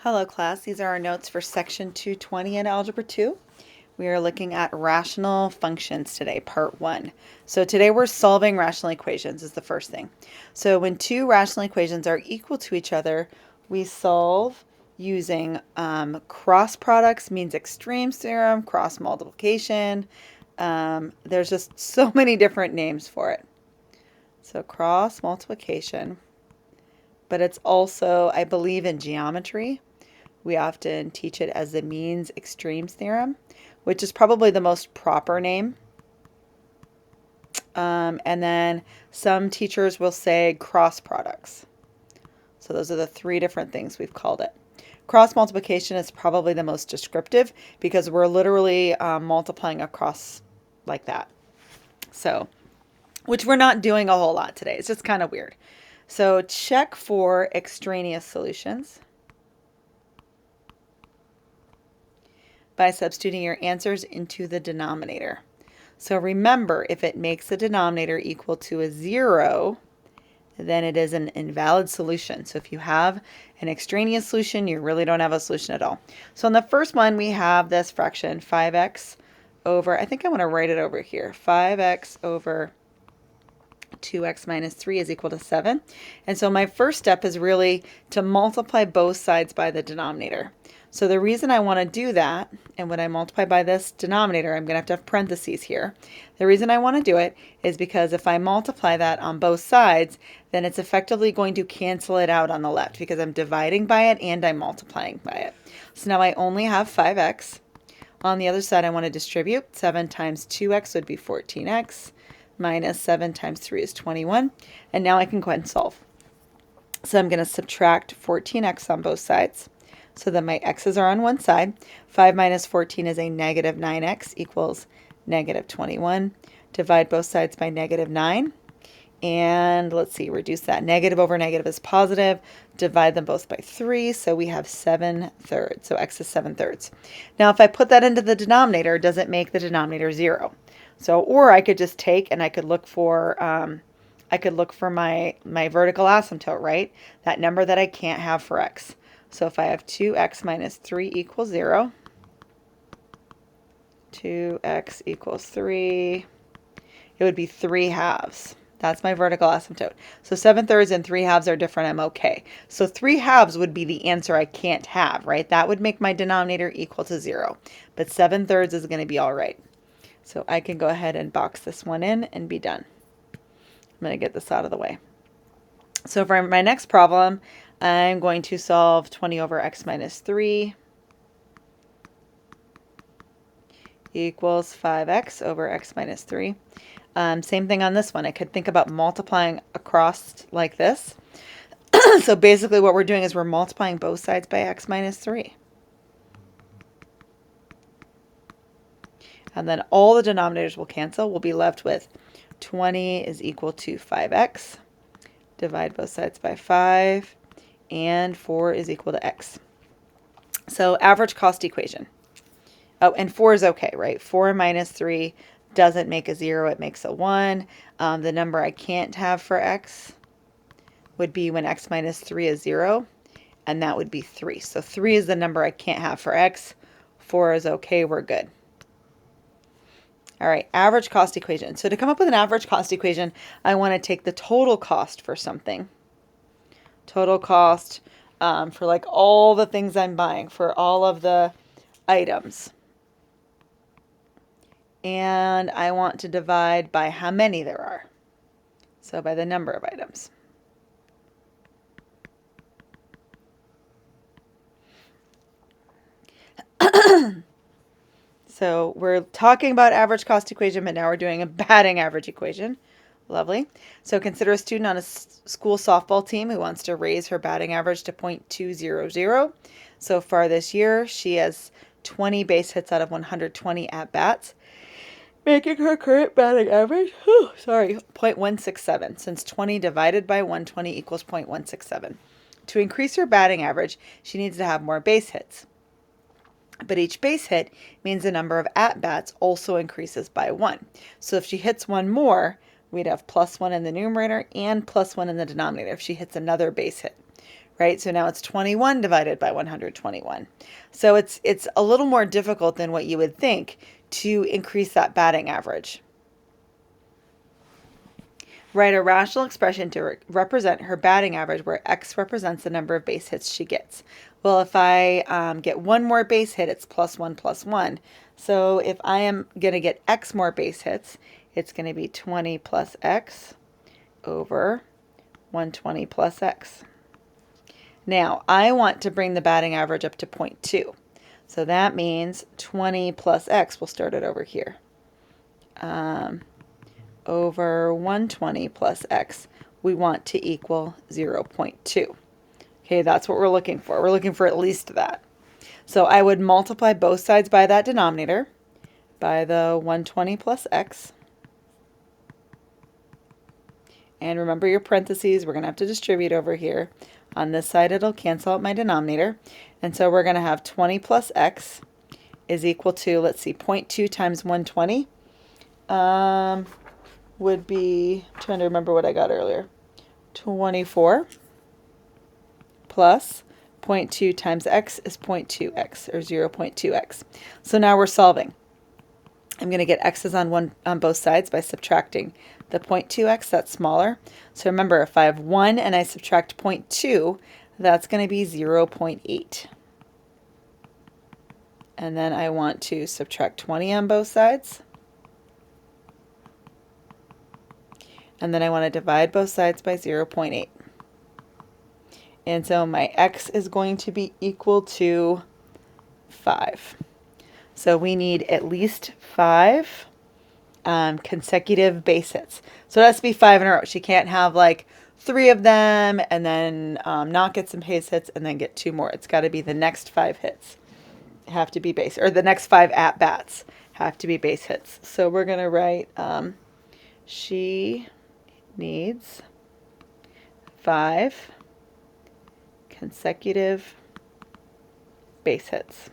Hello class, these are our notes for section 220 in Algebra 2. We are looking at rational functions today, part 1. So today we're solving rational equations is the first thing. So when two rational equations are equal to each other, we solve using cross products, means extremes theorem, cross multiplication. There's just so many different names for it. So cross multiplication, but it's also, I believe, in geometry. We often teach it as the means extremes theorem, which is probably the most proper name. And then some teachers will say cross products. So those are the three different things we've called it. Cross multiplication is probably the most descriptive because we're literally multiplying across like that. So, which we're not doing a whole lot today. It's just kind of weird. So check for extraneous solutions by substituting your answers into the denominator. So remember, if it makes the denominator equal to a 0, then it is an invalid solution. So if you have an extraneous solution, you really don't have a solution at all. So in the first one, we have this fraction, 5x over, I think I want to write it over here, 5x over 2x minus 3 is equal to 7. And so my first step is really to multiply both sides by the denominator. So the reason I want to do that, and when I multiply by this denominator, I'm going to have parentheses here. The reason I want to do it is because if I multiply that on both sides, then it's effectively going to cancel it out on the left because I'm dividing by it and I'm multiplying by it. So now I only have 5x. On the other side, I want to distribute. 7 times 2x would be 14x. Minus 7 times 3 is 21. And now I can go ahead and solve. So I'm going to subtract 14x on both sides so that my x's are on one side. 5 minus 14 is a negative 9x equals negative 21. Divide both sides by negative 9. And let's see, reduce that. Negative over negative is positive. Divide them both by 3, so we have 7/3. So x is 7/3. Now if I put that into the denominator, does it make the denominator 0? So, or I could just take and I could look for my vertical asymptote, right? That number that I can't have for x. So if I have 2x minus 3 equals 0, 2x equals 3, it would be 3 halves. That's my vertical asymptote. So 7/3 and 3 halves are different. I'm okay. So 3 halves would be the answer I can't have, right? That would make my denominator equal to 0. But 7/3 is going to be all right. So I can go ahead and box this one in and be done. I'm going to get this out of the way. So for my next problem, I'm going to solve 20 over x minus 3 equals 5x over x minus 3. Same thing on this one. I could think about multiplying across like this. So basically what we're doing is we're multiplying both sides by x minus 3. And then all the denominators will cancel. We'll be left with 20 is equal to 5x. Divide both sides by 5. And 4 is equal to x. So average cost equation. Oh, and 4 is okay, right? 4 minus 3 doesn't make a 0. It makes a 1. The number I can't have for x would be when x minus 3 is 0. And that would be 3. So 3 is the number I can't have for x. 4 is okay. We're good. All right, average cost equation. So to come up with an average cost equation, I want to take the total cost for something. Total cost for like all the things I'm buying, for all of the items. And I want to divide by how many there are. So by the number of items. So we're talking about average cost equation, but now we're doing a batting average equation. Lovely. So consider a student on a school softball team who wants to raise her batting average to .200. So far this year, she has 20 base hits out of 120 at-bats, making her current batting average, .167, since 20 divided by 120 equals .167. To increase her batting average, she needs to have more base hits. But each base hit means the number of at-bats also increases by 1. So if she hits one more, we'd have +1 in the numerator and +1 in the denominator if she hits another base hit, right? So now it's 21 divided by 121. So it's a little more difficult than what you would think to increase that batting average. Write a rational expression to represent her batting average where X represents the number of base hits she gets. Well, if I get one more base hit, it's plus 1 plus 1. So if I am going to get X more base hits, it's going to be 20 plus X over 120 plus X. Now, I want to bring the batting average up to 0.2. So that means 20 plus X, we'll start it over here, over 120 plus X, we want to equal 0.2. Okay, that's what we're looking for. We're looking for at least that. So I would multiply both sides by that denominator, by the 120 plus X. And remember your parentheses, we're going to have to distribute over here. On this side, it'll cancel out my denominator. And so we're going to have 20 plus X is equal to, let's see, 0.2 times 120 would be, I'm trying to remember what I got earlier, 24 plus 0.2 times X is 0.2X, or 0.2X. So now we're solving. I'm going to get X's on both sides by subtracting the 0.2X, that's smaller. So remember, if I have 1 and I subtract 0.2, that's going to be 0.8. And then I want to subtract 20 on both sides. And then I want to divide both sides by 0.8. And so my X is going to be equal to 5. So we need at least 5 consecutive base hits. So it has to be 5 in a row. She can't have like 3 of them and then not get some base hits and then get 2 more. It's got to be the next 5 hits have to be base, or the next 5 at bats have to be base hits. So we're going to write she needs 5 consecutive base hits.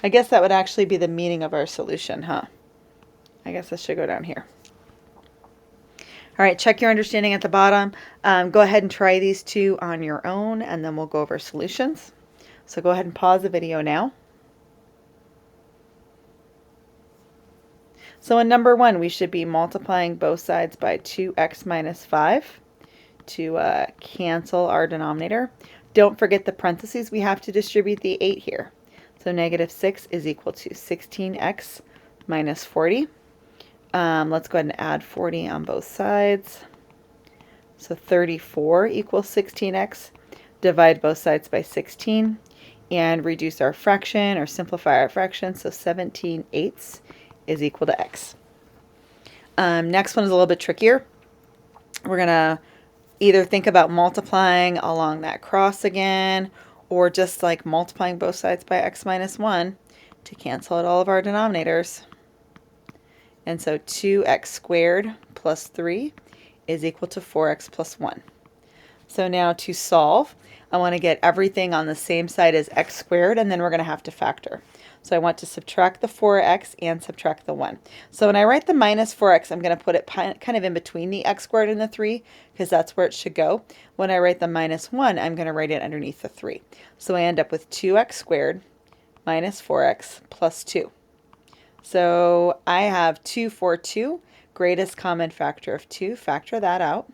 I guess that would actually be the meaning of our solution, huh? I guess this should go down here. All right, check your understanding at the bottom. Go ahead and try these two on your own, and then we'll go over solutions. So go ahead and pause the video now. So in number 1, we should be multiplying both sides by 2x minus 5 to cancel our denominator. Don't forget the parentheses. We have to distribute the 8 here. So negative 6 is equal to 16x minus 40. Let's go ahead and add 40 on both sides. So 34 equals 16x. Divide both sides by 16 and reduce our fraction or simplify our fraction. So 17/8 is equal to x. Next one is a little bit trickier. We're going to either think about multiplying along that cross again, or just like multiplying both sides by x minus 1 to cancel out all of our denominators. And so 2x squared plus 3 is equal to 4x plus 1. So now to solve, I want to get everything on the same side as x squared, and then we're going to have to factor. So I want to subtract the 4x and subtract the 1. So when I write the minus 4x, I'm going to put it kind of in between the x squared and the 3, because that's where it should go. When I write the minus 1, I'm going to write it underneath the 3. So I end up with 2x squared minus 4x plus 2. So I have 2, 4, 2, greatest common factor of 2. Factor that out.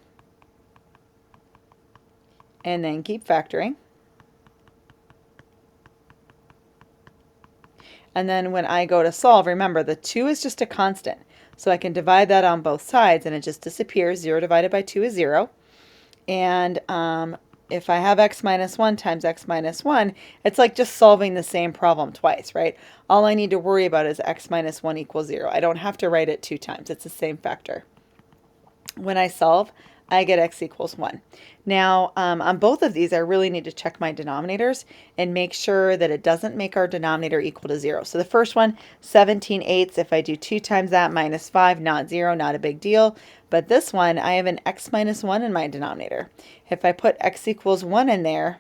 And then keep factoring. And then when I go to solve, remember the 2 is just a constant. So I can divide that on both sides and it just disappears. 0 divided by 2 is 0. And if I have x minus 1 times x minus 1, it's like just solving the same problem twice, right? All I need to worry about is x minus 1 equals 0. I don't have to write it 2 times. It's the same factor. When I solve, I get x equals 1. Now, on both of these, I really need to check my denominators and make sure that it doesn't make our denominator equal to 0. So the first one, 17/8, if I do 2 times that, minus 5, not 0, not a big deal. But this one, I have an x minus 1 in my denominator. If I put x equals 1 in there,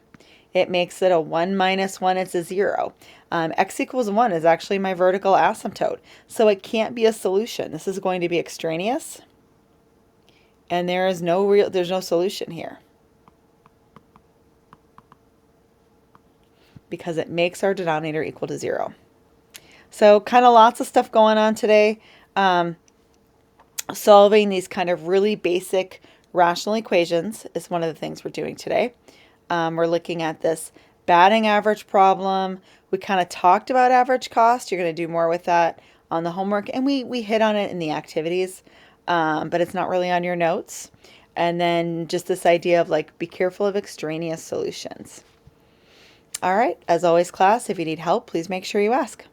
it makes it a 1 minus 1, it's a 0. X equals 1 is actually my vertical asymptote, so it can't be a solution. This is going to be extraneous. And there's no solution here because it makes our denominator equal to 0. So kind of lots of stuff going on today. Solving these kind of really basic rational equations is one of the things we're doing today. We're looking at this batting average problem. We kind of talked about average cost. You're going to do more with that on the homework. And we hit on it in the activities, but it's not really on your notes. And then just this idea of like, be careful of extraneous solutions. All right, as always, class, if you need help, please make sure you ask.